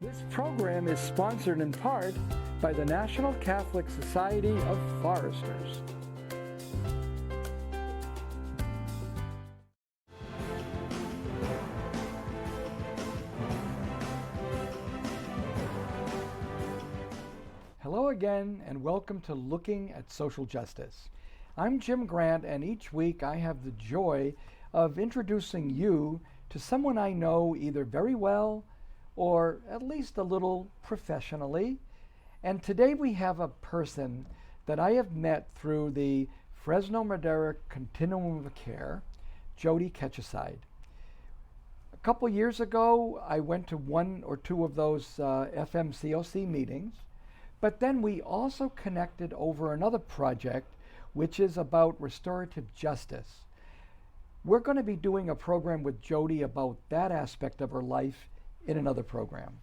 This program is sponsored in part by the National Catholic Society of Foresters. Hello again, and welcome to Looking at Social Justice. I'm Jim Grant, and each week I have the joy of introducing you to someone I know either very well or at least a little professionally. And today we have a person that I have met through the Fresno-Madera Continuum of Care, Jody Ketcheside. A couple years ago, I went to one or two of those FMCOC meetings, but then we also connected over another project, which is about restorative justice. We're going to be doing a program with Jody about that aspect of her life in another program.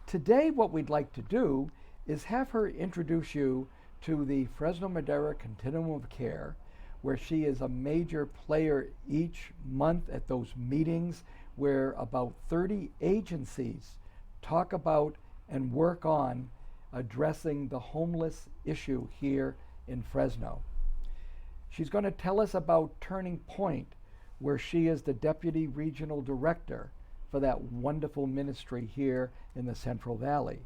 Today, what we'd like to do is have her introduce you to the Fresno-Madera Continuum of Care, where she is a major player each month at those meetings where about 30 agencies talk about and work on addressing the homeless issue here in Fresno. She's going to tell us about Turning Point, where she is the Deputy Regional Director for that wonderful ministry here in the Central Valley.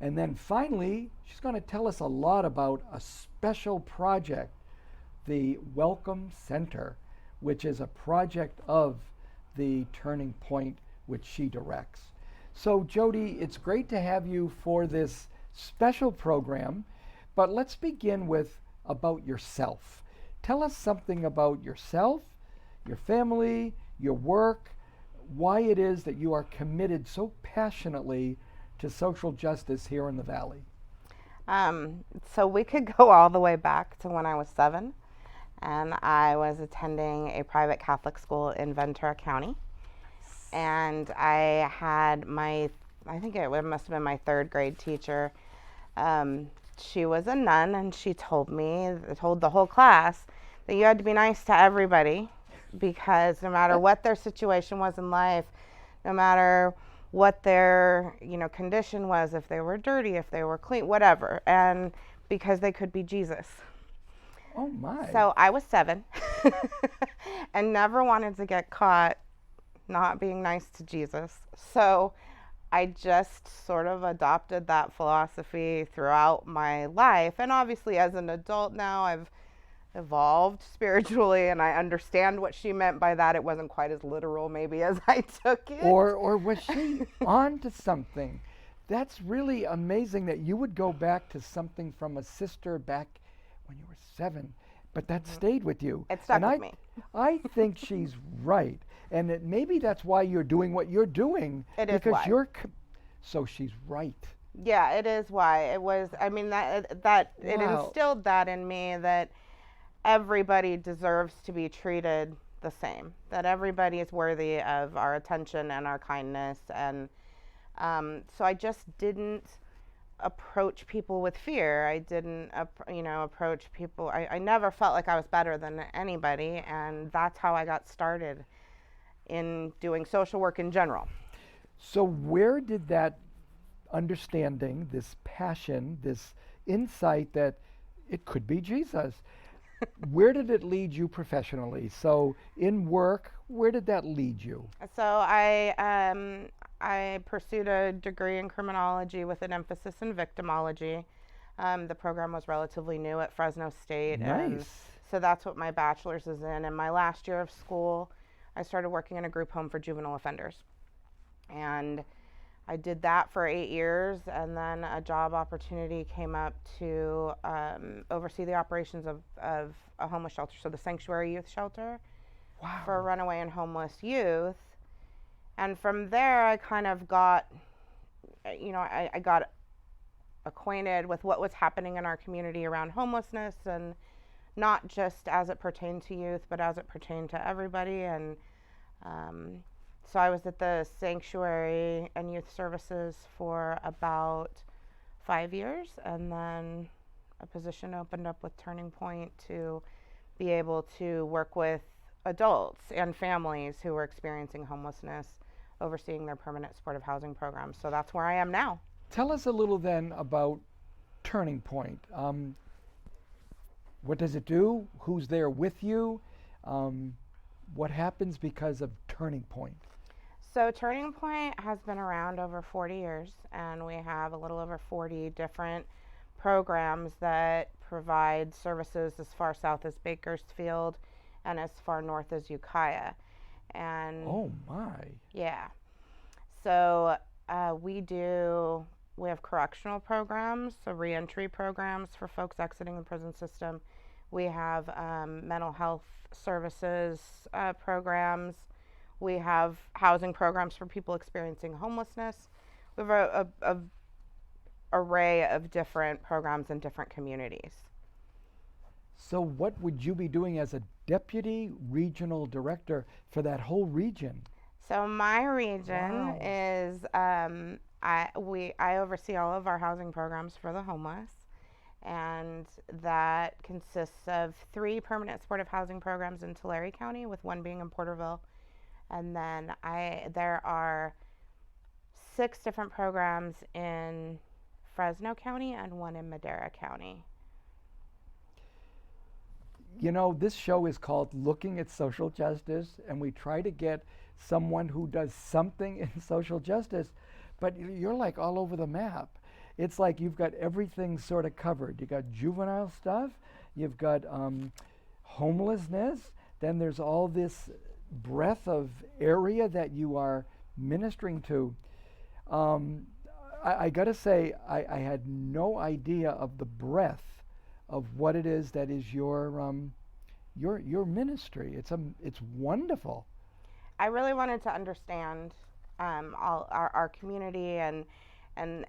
And then finally, she's going to tell us a lot about a special project, the Welcome Center, which is a project of the Turning Point, which she directs. So Jody, it's great to have you for this special program, but let's begin with about yourself. Tell us something about yourself, your family, your work, why it is that you are committed so passionately to social justice here in the Valley. So we could go all the way back to when I was 7, and I was attending a private Catholic school in Ventura County. And I had I think it must have been my 3rd grade teacher. She was a nun, and she told the whole class that you had to be nice to everybody, because no matter what their situation was in life, no matter what their condition was, if they were dirty, if they were clean, whatever, and because they could be Jesus. Oh my. So I was 7 and never wanted to get caught not being nice to Jesus. So I just sort of adopted that philosophy throughout my life. And obviously as an adult now, I've evolved spiritually, and I understand what she meant by that. It wasn't quite as literal maybe as I took it. Or was she on to something? That's really amazing that you would go back to something from a sister back when you were 7, but that stayed with you. It stuck with me. I think she's right. And maybe that's why you're doing what you're doing. It is because why. So she's right. Yeah, it is why. It was, that it Wow. instilled that in me, that everybody deserves to be treated the same, that everybody is worthy of our attention and our kindness. And so I just didn't approach people with fear. I didn't, approach people. I never felt like I was better than anybody, and that's how I got started in doing social work in general. So where did that understanding, this passion, this insight that it could be Jesus, where did it lead you professionally? So in work, where did that lead you? So I pursued a degree in criminology with an emphasis in victimology. The program was relatively new at Fresno State. Nice. So that's what my bachelor's is in. And my last year of school, I started working in a group home for juvenile offenders. And I did that for 8 years, and then a job opportunity came up to oversee the operations of a homeless shelter, so the Sanctuary Youth Shelter. Wow. For runaway and homeless youth. And from there, I kind of got, I got acquainted with what was happening in our community around homelessness, and not just as it pertained to youth, but as it pertained to everybody. And so I was at the Sanctuary and Youth Services for about 5 years, and then a position opened up with Turning Point to be able to work with adults and families who were experiencing homelessness overseeing their permanent supportive housing program. So that's where I am now. Tell us a little then about Turning Point. What does it do? Who's there with you? What happens because of Turning Point? So Turning Point has been around over 40 years, and we have a little over 40 different programs that provide services as far south as Bakersfield and as far north as Ukiah. And Oh my. yeah, so we have correctional programs, so reentry programs for folks exiting the prison system. We have mental health services programs. We have housing programs for people experiencing homelessness. We have a array of different programs in different communities. So what would you be doing as a deputy regional director for that whole region? So my region Wow. is I oversee all of our housing programs for the homeless, and that consists of 3 permanent supportive housing programs in Tulare County, with 1 being in Porterville, and then there are 6 different programs in Fresno County and 1 in Madera County. You know, this show is called Looking at Social Justice, and we try to get someone who does something in social justice, but you're like all over the map. It's like you've got everything sort of covered. You got juvenile stuff, you've got homelessness, then there's all this breadth of area that you are ministering to. I got to say, I had no idea of the breadth of what it is that is your ministry. It's wonderful. I really wanted to understand all our community and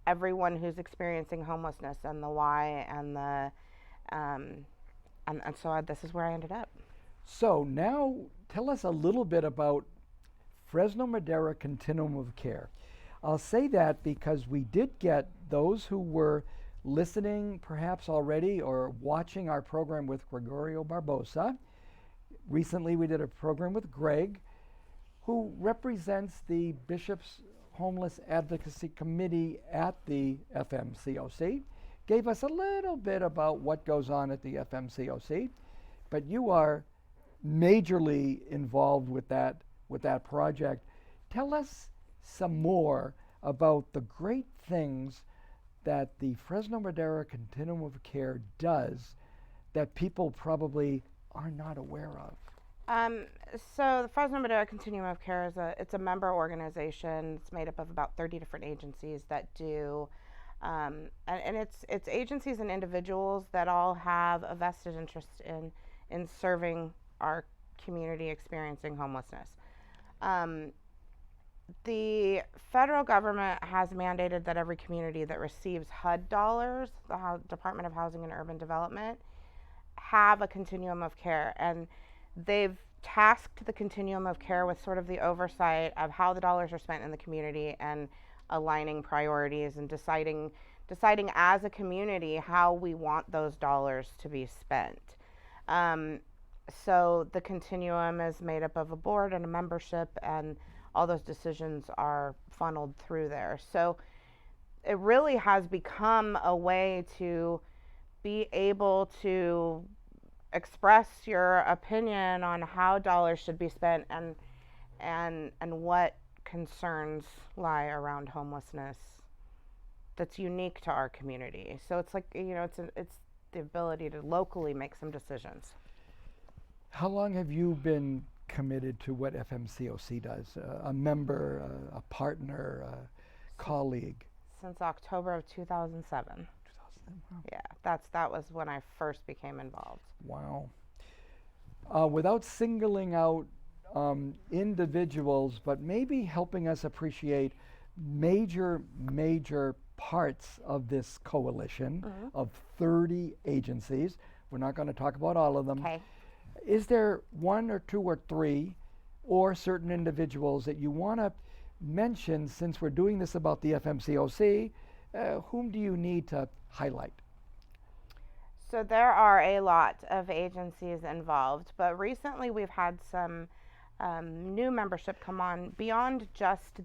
everyone who's experiencing homelessness and the why and the and so this is where I ended up. So now tell us a little bit about Fresno-Madera Continuum of Care. I'll say that because we did get those who were listening perhaps already or watching our program with Gregorio Barbosa. Recently we did a program with Greg, who represents the Bishop's Homeless Advocacy Committee at the FMCOC, gave us a little bit about what goes on at the FMCOC, but you are majorly involved with that project. Tell us some more about the great things that the Fresno-Madera Continuum of Care does that people probably are not aware of. So the Fresno-Madera Continuum of Care it's a member organization. It's made up of about 30 different agencies that do, and it's agencies and individuals that all have a vested interest in serving our community experiencing homelessness. The federal government has mandated that every community that receives HUD dollars, the Department of Housing and Urban Development, have a continuum of care, and they've tasked the continuum of care with sort of the oversight of how the dollars are spent in the community and aligning priorities and deciding as a community how we want those dollars to be spent. So the continuum is made up of a board and a membership, and all those decisions are funneled through there. So it really has become a way to be able to express your opinion on how dollars should be spent and what concerns lie around homelessness that's unique to our community. So it's like, it's the ability to locally make some decisions. How long have you been committed to what FMCOC does? A member, a partner, a colleague? Since October of 2007. Wow. Yeah, that was when I first became involved. Wow. Without singling out individuals, but maybe helping us appreciate major parts of this coalition of 30 agencies. We're not going to talk about all of them. Okay. Is there 1 or 2 or 3 or certain individuals that you want to mention, since we're doing this about the FMCOC? Whom do you need to highlight? So there are a lot of agencies involved, but recently we've had some new membership come on beyond just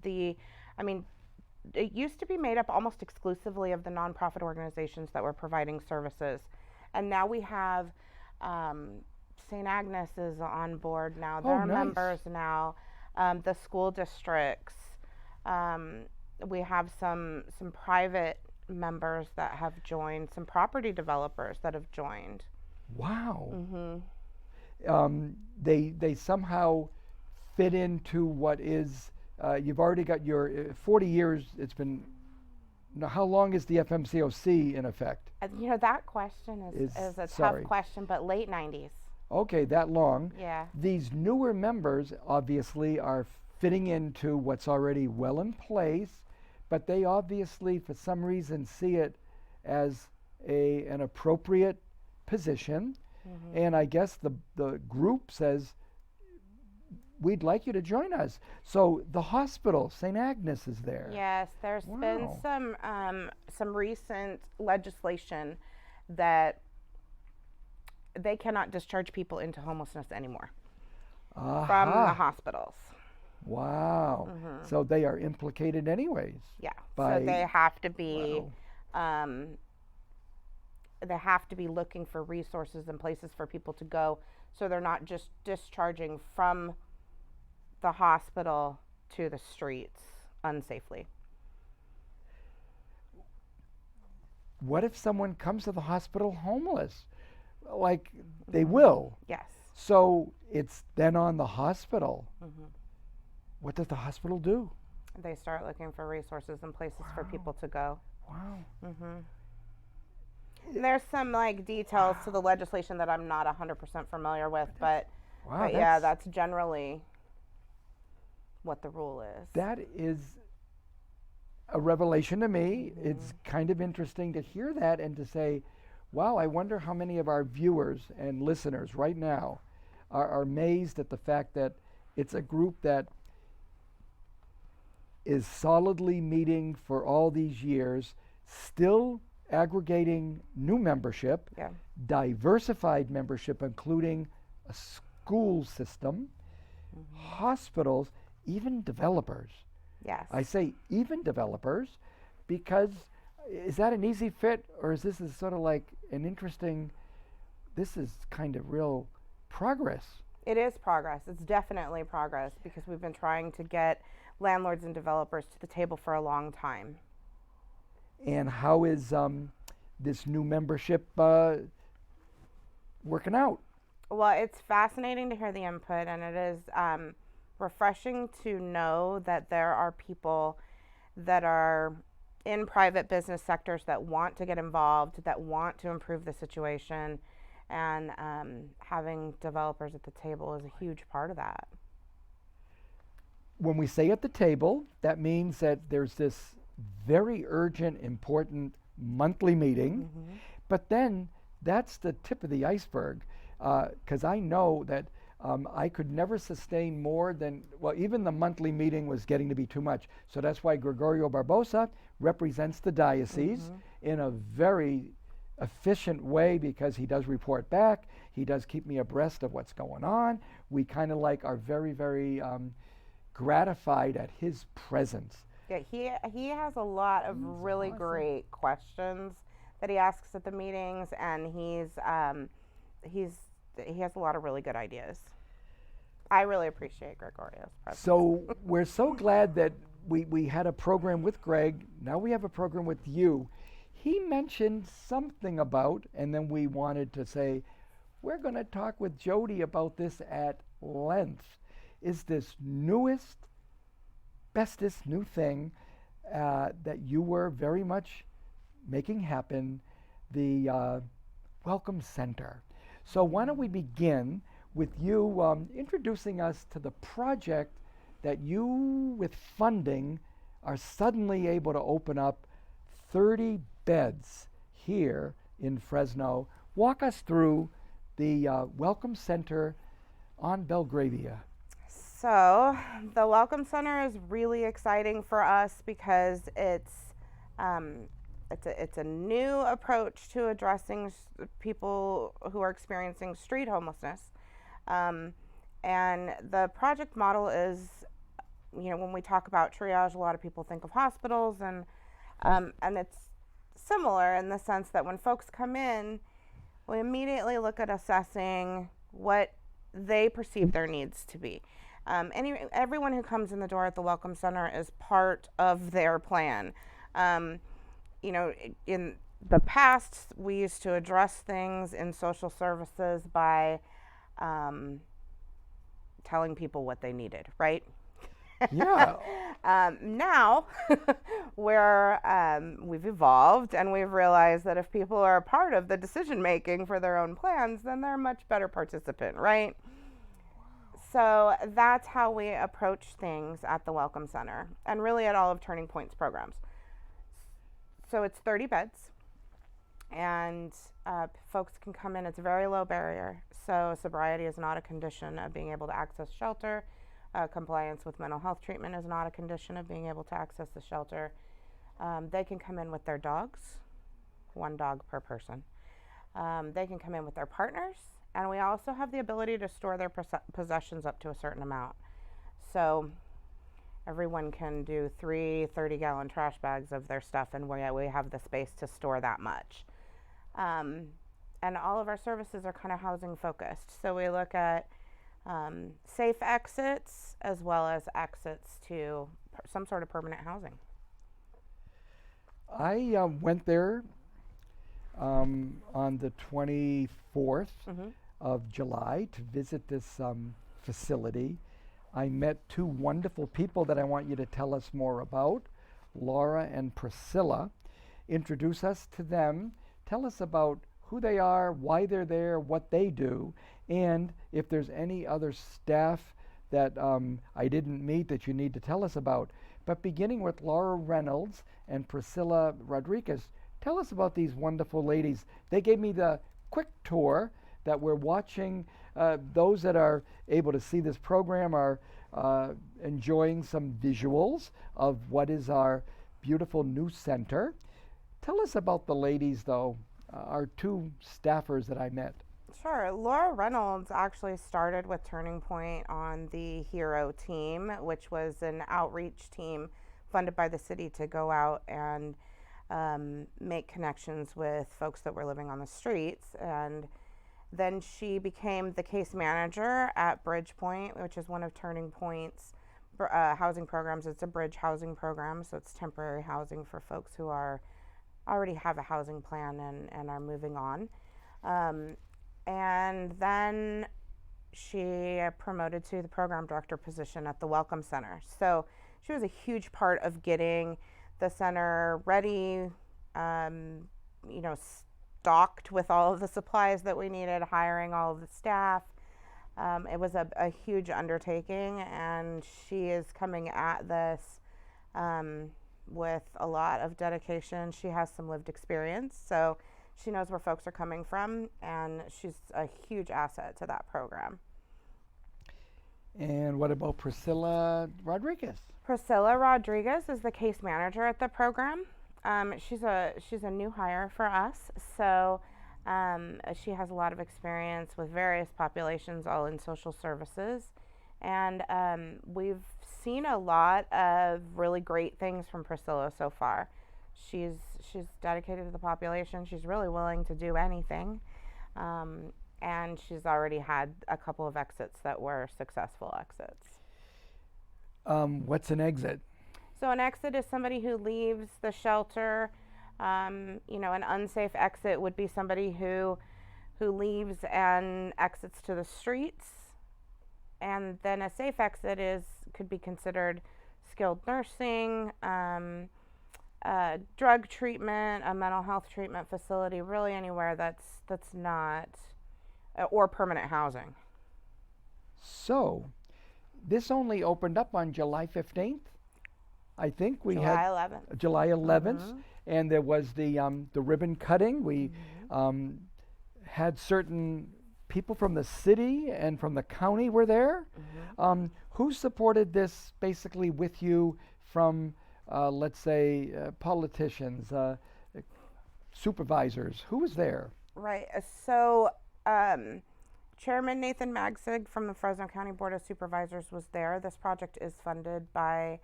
it used to be made up almost exclusively of the nonprofit organizations that were providing services. And now we have St. Agnes is on board now. Oh, There are nice. members now. The school districts. We have some private members that have joined, some property developers that have joined. Wow. Mm-hmm. They somehow fit into what is, you've already got your 40 years, it's been, now how long is the FMCOC in effect? That question is a sorry. tough question, but late 90s. Okay, that long. Yeah. These newer members obviously are fitting into what's already well in place, but they obviously, for some reason, see it as an appropriate position. Mm-hmm. And I guess the group says, we'd like you to join us. So the hospital, St. Agnes, is there. Yes, there's been Wow. some recent legislation that they cannot discharge people into homelessness anymore from the Aha. hospitals. Wow. Mhm. So they are implicated anyways. Yeah, By- so they have to be Wow. they have to be looking for resources and places for people to go, so they're not just discharging from the hospital to the streets unsafely. What if someone comes to the hospital homeless? Like, they will. Yes. So it's then on the hospital. Mhm. What does the hospital do? They start looking for resources and places for Wow. people to go. Wow. Mm-hmm. There's some details to the legislation that I'm not 100% familiar with, but Wow. yeah, that's generally what the rule is. That is a revelation to me. It's kind of interesting to hear that and to say, wow, I wonder how many of our viewers and listeners right now are amazed at the fact that it's a group that is solidly meeting for all these years, still aggregating new membership, Yeah. diversified membership, including a school system, hospitals, even developers. Yes. I say even developers because is that an easy fit, or is this sort of like an interesting, this is kind of real progress? It is progress. It's definitely progress because we've been trying to get landlords and developers to the table for a long time. And how is this new membership working out? Well, it's fascinating to hear the input, and it is refreshing to know that there are people that are in private business sectors that want to get involved, that want to improve the situation, and having developers at the table is a huge part of that. When we say at the table, that means that there's this very urgent, important monthly meeting, but then that's the tip of the iceberg, because I know that I could never sustain more than, well, even the monthly meeting was getting to be too much. So that's why Gregorio Barbosa represents the diocese in a very efficient way, because he does report back. He does keep me abreast of what's going on. We kind of like are very, very gratified at his presence. Yeah, he has a lot of really awesome. great questions that he asks at the meetings, and he has a lot of really good ideas. I really appreciate Gregorio's presence. So we're so glad that we had a program with Greg. Now we have a program with you. He mentioned something about, and then we wanted to say, we're going to talk with Jody about this at length. Is this bestest new thing that you were very much making happen, the Welcome Center. So why don't we begin with you introducing us to the project that you, with funding, are suddenly able to open up 30 beds here in Fresno. Walk us through the Welcome Center on Belgravia. So the Welcome Center is really exciting for us because it's a new approach to addressing people who are experiencing street homelessness, And the project model is, when we talk about triage, a lot of people think of hospitals, and it's similar in the sense that when folks come in, we immediately look at assessing what they perceive their needs to be. Everyone who comes in the door at the Welcome Center is part of their plan. In the past, we used to address things in social services by telling people what they needed, right? Yeah. Now, we've evolved, and we've realized that if people are a part of the decision making for their own plans, then they're a much better participant, right? So that's how we approach things at the Welcome Center, and really at all of Turning Point's programs. So it's 30 beds, and folks can come in. It's a very low barrier. So sobriety is not a condition of being able to access shelter. Compliance with mental health treatment is not a condition of being able to access the shelter. They can come in with their dogs, 1 dog per person. They can come in with their partners, and we also have the ability to store their possessions up to a certain amount. So everyone can do 3 30-gallon trash bags of their stuff, and we have the space to store that much. And all of our services are kind of housing focused. So we look at safe exits as well as exits to some sort of permanent housing. I went there on the 24th of July to visit this facility. I met 2 wonderful people that I want you to tell us more about, Laura and Priscilla. Introduce us to them. Tell us about who they are, why they're there, what they do, and if there's any other staff that I didn't meet that you need to tell us about. But beginning with Laura Reynolds and Priscilla Rodriquez, tell us about these wonderful ladies. They gave me the quick tour that we're watching. Those that are able to see this program are enjoying some visuals of what is our beautiful new center. Tell us about the ladies, though, our 2 staffers that I met. Sure. Laura Reynolds actually started with Turning Point on the HERO team, which was an outreach team funded by the city to go out and make connections with folks that were living on the streets. And then she became the case manager at Bridgepoint, which is one of Turning Point's housing programs. It's a bridge housing program, so it's temporary housing for folks who already have a housing plan and are moving on. And then she promoted to the program director position at the Welcome Center. So she was a huge part of getting the center ready, stocked with all of the supplies that we needed, hiring all of the staff. It was a huge undertaking, and she is coming at this with a lot of dedication. She has some lived experience, so she knows where folks are coming from, and she's a huge asset to that program. And what about Priscilla Rodriquez? Priscilla Rodriguez is the case manager at the program. She's a new hire for us, so she has a lot of experience with various populations, all in social services, and we've seen a lot of really great things from Priscilla so far. She's dedicated to the population. She's really willing to do anything, and she's already had a couple of exits that were successful exits. What's an exit? So an exit is somebody who leaves the shelter. An unsafe exit would be somebody who leaves and exits to the streets. And then a safe exit could be considered skilled nursing, drug treatment, a mental health treatment facility, really anywhere that's not, or permanent housing. So, this only opened up on July 15th. I think we July had 11th. July 11th, and there was the ribbon cutting. We had certain people from the city and from the county were there. Who supported this basically with you from, let's say, politicians, supervisors? Who was there? Right. So Chairman Nathan Magsig from the Fresno County Board of Supervisors was there. This project is funded by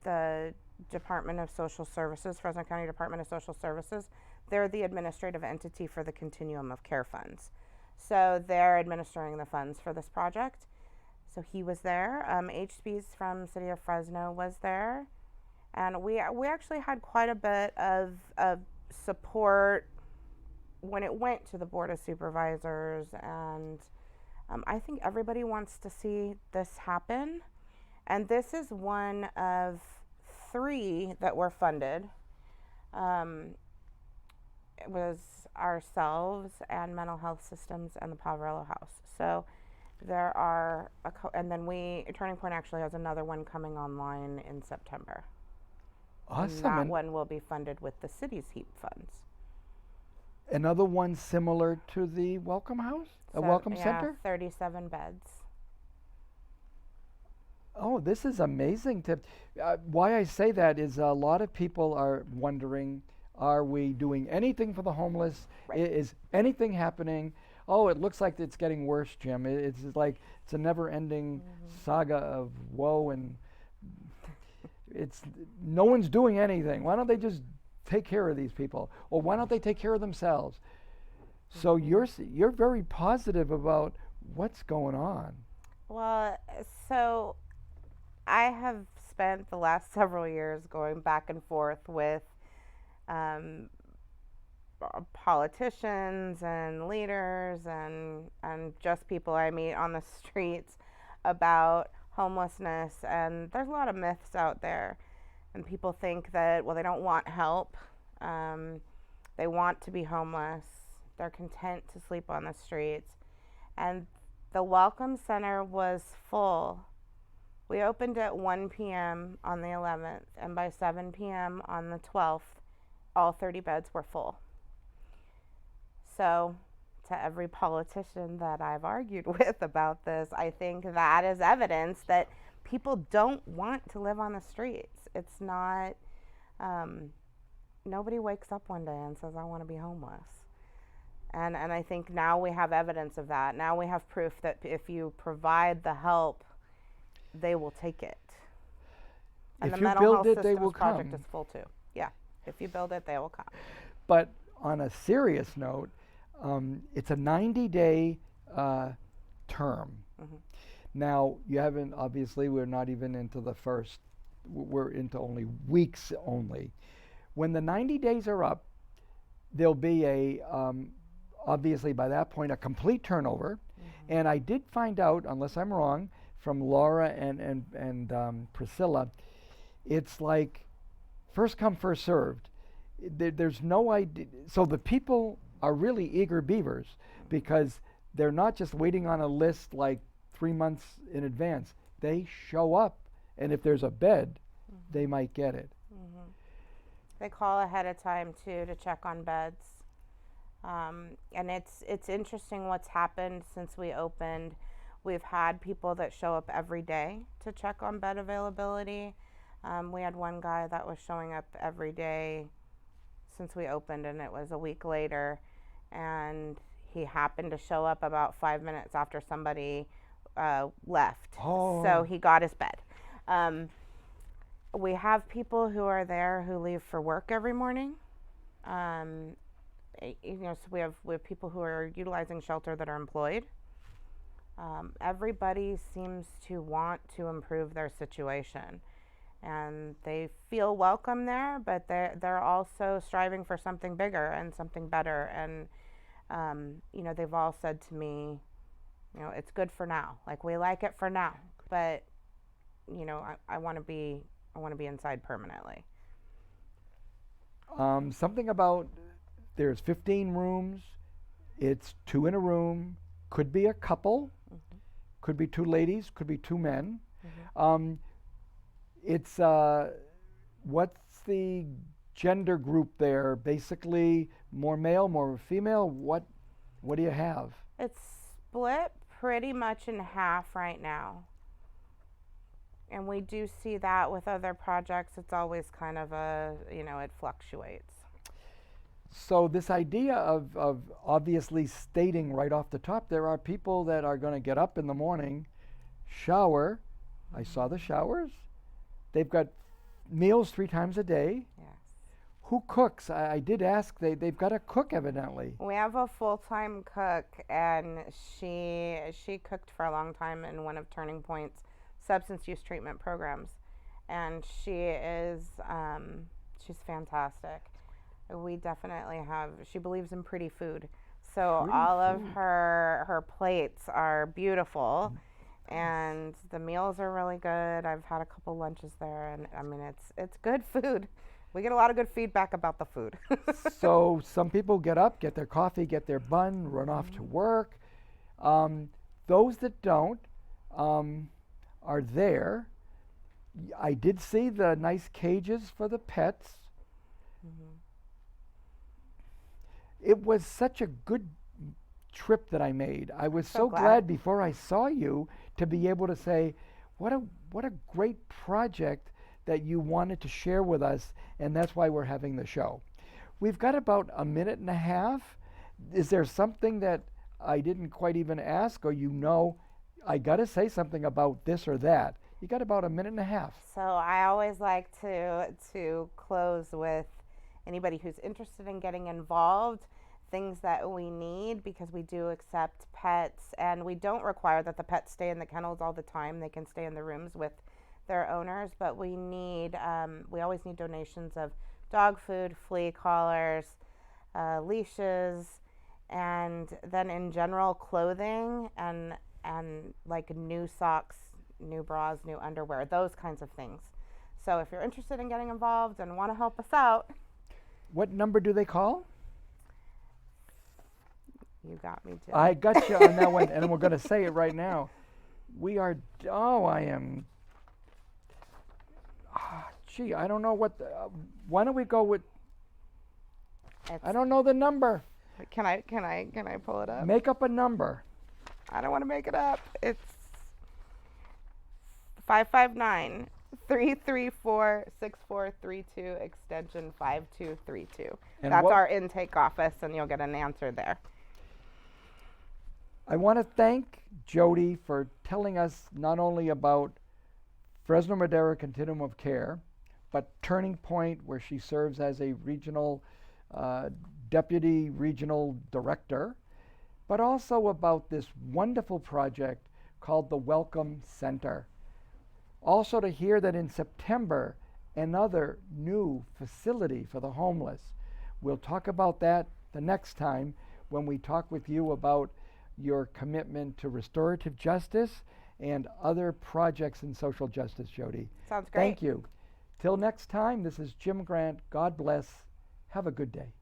the Department of Social Services, Fresno County Department of Social Services. They're the administrative entity for the Continuum of Care funds. So they're administering the funds for this project. So he was there. HB's from City of Fresno was there. And we actually had quite a bit of support when it went to the Board of Supervisors. And I think everybody wants to see this happen. And this is one of 3 that were funded. It was ourselves and Mental Health Systems and the Poverello House. So there are, and then Turning Point actually has another one coming online in September. Awesome. And that one will be funded with the city's HEAP funds. Another one similar to the Welcome House? A Welcome Center? 37 beds. Oh, this is amazing. Why I say that is a lot of people are wondering, are we doing anything for the homeless? Right. Is anything happening? Oh, it looks like it's getting worse, Jim. It's like it's a never-ending saga of woe, and no one's doing anything. Why don't they just take care of these people? Or why don't they take care of themselves? So you're very positive about what's going on. Well, so I have spent the last several years going back and forth with politicians and leaders and just people I meet on the streets about homelessness. And there's a lot of myths out there. And people think that, well, they don't want help. They want to be homeless. They're content to sleep on the streets. And the Welcome Center was full. We opened at 1 p.m. on the 11th, and by 7 p.m. on the 12th, all 30 beds were full. So, to every politician that I've argued with about this, I think that is evidence that people don't want to live on the streets. It's not, nobody wakes up one day and says, I want to be homeless. And I think now we have evidence of that. Now we have proof that if you provide the help, they will take it. And If the you mental build health it, they systems will project come. is full too. Yeah, if you build it, they will come. But on a serious note, it's a 90-day term. Mm-hmm. Now, you haven't, obviously, we're not even into the first, we're into only weeks only. When the 90 days are up, there'll be obviously by that point, a complete turnover. Mm-hmm. And I did find out, unless I'm wrong, from Laura and Priscilla, it's like first come, first served. There's no idea. So the people are really eager beavers because they're not just waiting on a list like 3 months in advance. They show up, and if there's a bed, they might get it. Mm-hmm. They call ahead of time too to check on beds. And it's interesting what's happened since we opened. We've had people that show up every day to check on bed availability. We had one guy that was showing up every day since we opened, and it was a week later, and he happened to show up about 5 minutes after somebody left. Oh. So he got his bed. We have people who are there who leave for work every morning. So we have people who are utilizing shelter that are employed. Everybody seems to want to improve their situation, and they feel welcome there, but they're also striving for something bigger and something better. And they've all said to me, it's good for now. Like, we like it for now, but I want to be inside permanently. Something about there's 15 rooms. It's 2 in a room. Could be a couple. Mm-hmm. Could be 2 ladies. Could be 2 men. Mm-hmm. It's what's the gender group there? Basically, more male, more female. What do you have? It's split pretty much in half right now. And we do see that with other projects. It's always kind of it fluctuates. So this idea of obviously stating right off the top, there are people that are going to get up in the morning, shower. I saw the showers. They've got meals 3 times a day. Yes. Who cooks? I did ask. They've got a cook evidently. We have a full-time cook, and she cooked for a long time in one of Turning Point's substance use treatment programs, and she's fantastic. We definitely have. She believes in pretty food, so Pretty all of food. her plates are beautiful, and the meals are really good. I've had a couple lunches there, and I mean it's good food. We get a lot of good feedback about the food. So some people get up, get their coffee, get their bun, run off to work. Those that don't are there. I did see the nice cages for the pets. It was such a good trip that I made. I was so glad before I saw you to be able to say, what a great project that you wanted to share with us, and that's why we're having the show. We've got about a minute and a half. Is there something that I didn't quite even ask, or I got to say something about this or that? You got about a minute and a half. So I always like to close with anybody who's interested in getting involved, things that we need, because we do accept pets, and we don't require that the pets stay in the kennels all the time. They can stay in the rooms with their owners, but we always need donations of dog food, flea collars, leashes, and then in general clothing and like new socks, new bras, new underwear, those kinds of things. So if you're interested in getting involved and want to help us out, what number do they call? You got me, Jim. I got you on that one, and we're going to say it right now. I don't know what, why don't we go with, I don't know the number. Can I pull it up? Make up a number. I don't want to make it up. It's 559-334-6432, extension 5232. And That's our intake office, and you'll get an answer there. I want to thank Jody for telling us not only about Fresno-Madera Continuum of Care, but Turning Point, where she serves as a regional deputy regional director, but also about this wonderful project called the Welcome Center. Also to hear that in September, another new facility for the homeless. We'll talk about that the next time when we talk with you about your commitment to restorative justice and other projects in social justice, Jody. Sounds great. Thank you. Till next time, this is Jim Grant. God bless. Have a good day.